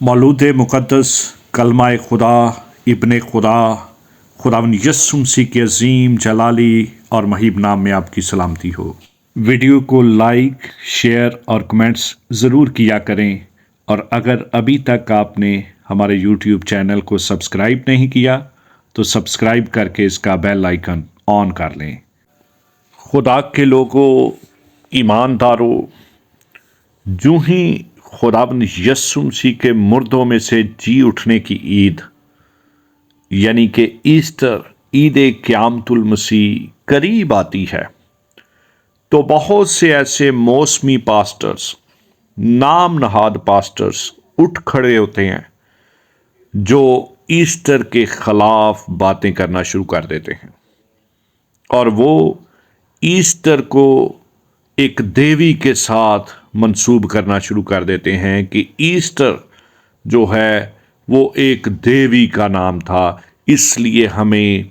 मौलूद मुक़द्दस कलमा खुदा इब्ने खुदा खुदावंद यस्सु मसीह के अज़ीम जलाली और महीब नाम में आपकी सलामती हो। वीडियो को लाइक शेयर और कमेंट्स ज़रूर किया करें, और अगर अभी तक आपने हमारे यूट्यूब चैनल को सब्सक्राइब नहीं किया तो सब्सक्राइब करके इसका बेल आइकन ऑन कर लें। खुदा के लोगों, ईमानदारों, जो ही खुदावंद यस्सु मसीह के मुर्दों में से जी उठने की ईद यानी कि ईस्टर, ईद क़यामतुल मसीह करीब आती है, तो बहुत से ऐसे मौसमी पास्टर्स, नाम नहाद पास्टर्स उठ खड़े होते हैं जो ईस्टर के खिलाफ बातें करना शुरू कर देते हैं, और वो ईस्टर को एक देवी के साथ मंसूब करना शुरू कर देते हैं कि ईस्टर जो है वो एक देवी का नाम था, इसलिए हमें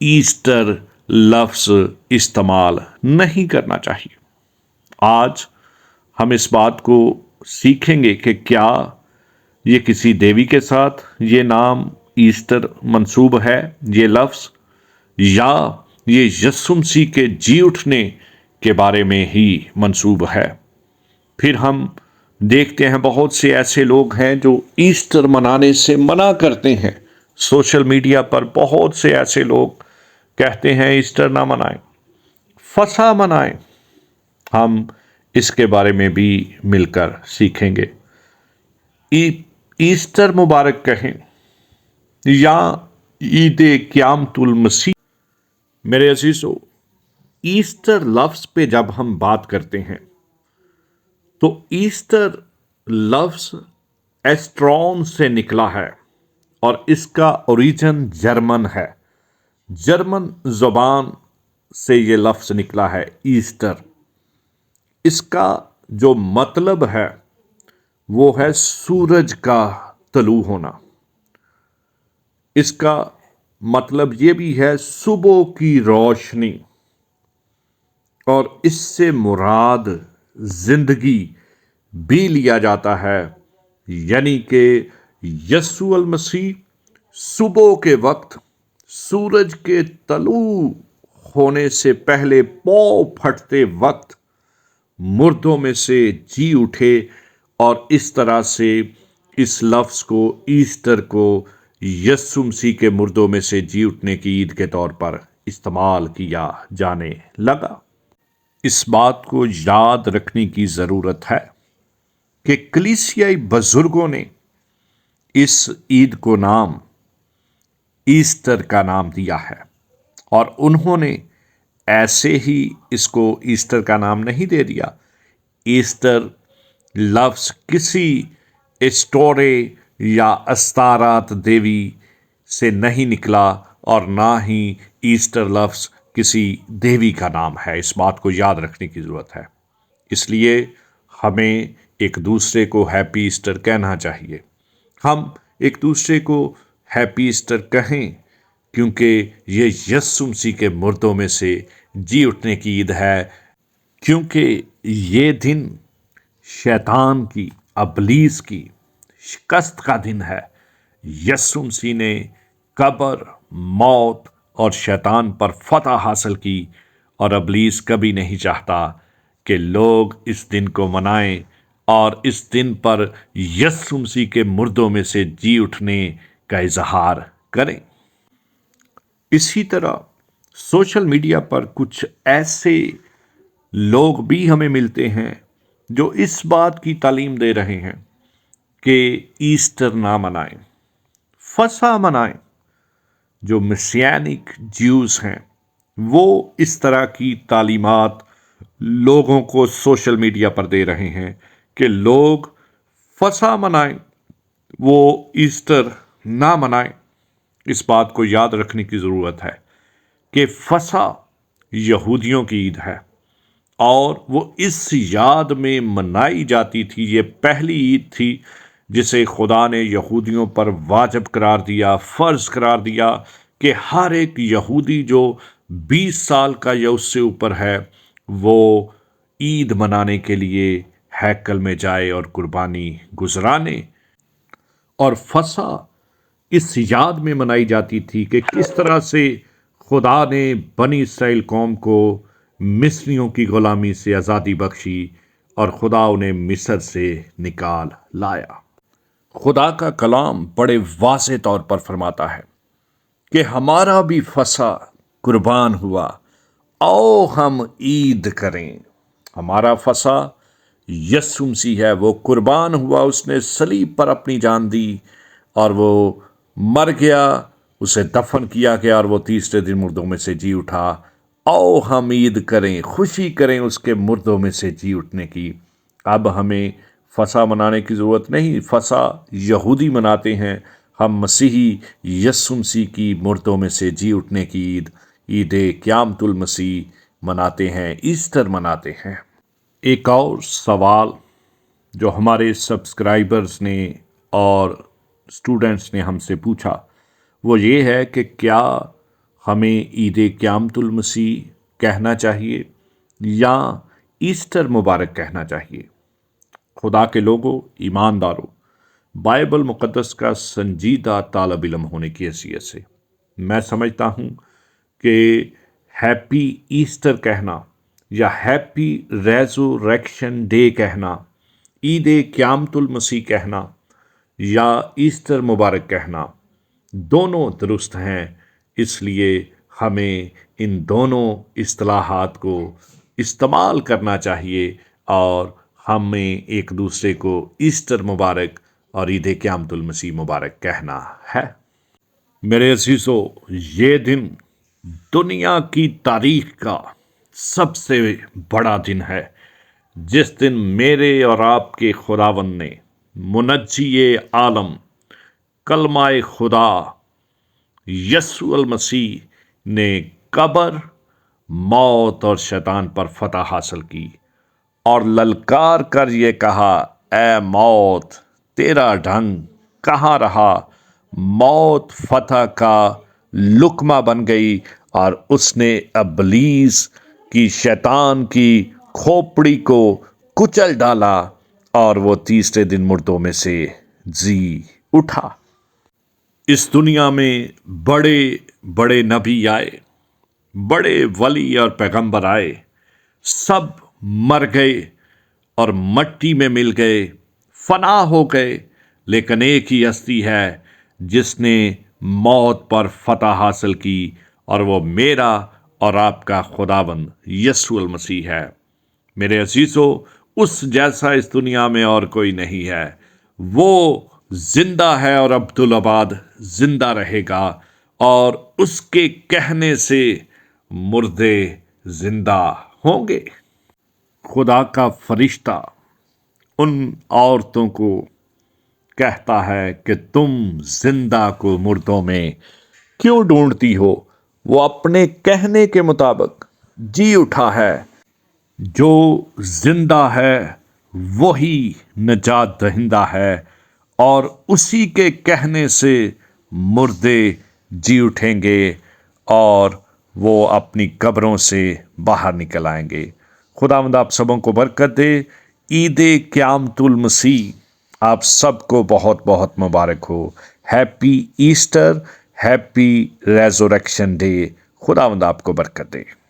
ईस्टर लफ्ज़ इस्तेमाल नहीं करना चाहिए। आज हम इस बात को सीखेंगे कि क्या ये किसी देवी के साथ ये नाम ईस्टर मंसूब है, ये लफ्ज़, या ये यस्सु मसीह के जी उठने के बारे में ही मंसूब है। फिर हम देखते हैं बहुत से ऐसे लोग हैं जो ईस्टर मनाने से मना करते हैं। सोशल मीडिया पर बहुत से ऐसे लोग कहते हैं ईस्टर ना मनाएं, फसह मनाएं। हम इसके बारे में भी मिलकर सीखेंगे। ईस्टर मुबारक कहें या ईद क़यामतुल मसीह। मेरे अजीजों, ईस्टर लफ्ज़ पे जब हम बात करते हैं तो ईस्टर लफ्ज़ एस्ट्रॉन से निकला है और इसका ओरिजिन जर्मन है। जर्मन ज़ुबान से ये लफ्ज़ निकला है ईस्टर। इसका जो मतलब है वो है सूरज का तलू होना। इसका मतलब ये भी है सुबह की रोशनी, और इससे मुराद जिंदगी भी लिया जाता है, यानी कि यस्सु अल मसीह सुबह के वक्त सूरज के तलू होने से पहले पौ फटते वक्त मुर्दों में से जी उठे, और इस तरह से इस लफ्ज़ को, ईस्टर को, यस्सु मसीह के मुर्दों में से जी उठने की ईद के तौर पर इस्तेमाल किया जाने लगा। इस बात को याद रखने की ज़रूरत है कि कलीसियाई बुजुर्गों ने इस ईद को नाम ईस्टर का नाम दिया है, और उन्होंने ऐसे ही इसको ईस्टर का नाम नहीं दे दिया। ईस्टर लफ्ज़ किसी एस्टोरे या अस्तारात देवी से नहीं निकला, और ना ही ईस्टर लफ्ज़ किसी देवी का नाम है। इस बात को याद रखने की ज़रूरत है। इसलिए हमें एक दूसरे को हैप्पी ईस्टर कहना चाहिए। हम एक दूसरे को हैप्पी ईस्टर कहें, क्योंकि ये यस्सु मसीह के मुर्दों में से जी उठने की ईद है, क्योंकि ये दिन शैतान की, अबलीस की शिकस्त का दिन है। यस्सु मसीह ने कब्र, मौत और शैतान पर फतह हासिल की, और अबलीस कभी नहीं चाहता कि लोग इस दिन को मनाएं और इस दिन पर यस्सु मसीह के मुर्दों में से जी उठने का इजहार करें। इसी तरह सोशल मीडिया पर कुछ ऐसे लोग भी हमें मिलते हैं जो इस बात की तालीम दे रहे हैं कि ईस्टर ना मनाएं, फसह मनाएं। जो मसीहानिक ज्यूज़ हैं वो इस तरह की तालीमात लोगों को सोशल मीडिया पर दे रहे हैं कि लोग फसह मनाएं, वो ईस्टर ना मनाएं। इस बात को याद रखने की ज़रूरत है कि फसह यहूदियों की ईद है, और वो इस याद में मनाई जाती थी। ये पहली ईद थी जिसे खुदा ने यहूदियों पर वाजिब करार दिया, फ़र्ज़ करार दिया कि हर एक यहूदी जो 20 साल का या उससे ऊपर है वो ईद मनाने के लिए हैकल में जाए और कुर्बानी गुजराने। اور فسا اس یاد میں منائی جاتی تھی کہ کس طرح سے خدا نے بنی اسرائیل قوم کو مصریوں کی غلامی سے آزادی بخشی اور خدا انہیں مصر سے نکال لایا۔ خدا کا کلام بڑے واضح طور پر فرماتا ہے کہ ہمارا بھی فسح قربان ہوا، آؤ ہم عید کریں۔ ہمارا فسح یسوع مسیح ہے، وہ قربان ہوا، اس نے صلیب پر اپنی جان دی اور وہ مر گیا، اسے دفن کیا گیا اور وہ تیسرے دن مردوں میں سے جی اٹھا۔ آؤ ہم عید کریں، خوشی کریں اس کے مردوں میں سے جی اٹھنے کی۔ اب ہمیں فسح منانے کی ضرورت نہیں، فسح یہودی مناتے ہیں، ہم مسیحی یسوع مسیح کی مردوں میں سے جی اٹھنے کی عید، عید قیامت المسیح مناتے ہیں، ایسٹر مناتے ہیں۔ ایک اور سوال جو ہمارے سبسکرائبرز نے اور اسٹوڈنٹس نے ہم سے پوچھا وہ یہ ہے کہ کیا ہمیں عید قیامت المسیح کہنا چاہیے یا ایسٹر مبارک کہنا چاہیے؟ خدا کے لوگوں، ایمانداروں، بائبل مقدس کا سنجیدہ طالب علم ہونے کی حیثیت سے میں سمجھتا ہوں کہ ہیپی ایسٹر کہنا یا ہیپی ریزوریکشن ڈے کہنا، عید قیامت المسیح کہنا یا ایسٹر مبارک کہنا دونوں درست ہیں۔ اس لیے ہمیں ان دونوں اصطلاحات کو استعمال کرنا چاہیے اور ہمیں ایک دوسرے کو ایسٹر مبارک اور عید قیامت المسیح مبارک کہنا ہے۔ میرے عزیزو، یہ دن دنیا کی تاریخ کا سب سے بڑا دن ہے، جس دن میرے اور آپ کے خداوند نے، منجی عالم، کلمہ خدا یسوع المسیح نے قبر، موت اور شیطان پر فتح حاصل کی اور للکار کر یہ کہا، اے موت تیرا ڈھنگ کہاں رہا؟ موت فتح کا لقمہ بن گئی اور اس نے ابلیس کی، شیطان کی کھوپڑی کو کچل ڈالا اور وہ تیسرے دن مردوں میں سے جی اٹھا۔ اس دنیا میں بڑے بڑے نبی آئے، بڑے ولی اور پیغمبر آئے، سب مر گئے اور مٹی میں مل گئے، فنا ہو گئے، لیکن ایک ہی ہستی ہے جس نے موت پر فتح حاصل کی اور وہ میرا اور آپ کا خداوند یسوع المسیح ہے۔ میرے عزیزو، اس جیسا اس دنیا میں اور کوئی نہیں ہے، وہ زندہ ہے اور عبدالآباد زندہ رہے گا اور اس کے کہنے سے مردے زندہ ہوں گے۔ خدا کا فرشتہ ان عورتوں کو کہتا ہے کہ تم زندہ کو مردوں میں کیوں ڈھونڈتی ہو؟ وہ اپنے کہنے کے مطابق جی اٹھا ہے۔ جو زندہ ہے وہی نجات دہندہ ہے اور اسی کے کہنے سے مردے جی اٹھیں گے اور وہ اپنی قبروں سے باہر نکل آئیں گے۔ خداوند آپ سبوں کو برکت دے۔ عید قیامت المسیح آپ سب کو بہت بہت مبارک ہو۔ Happy Easter, happy resurrection day. خداوند آپ کو برکت دے۔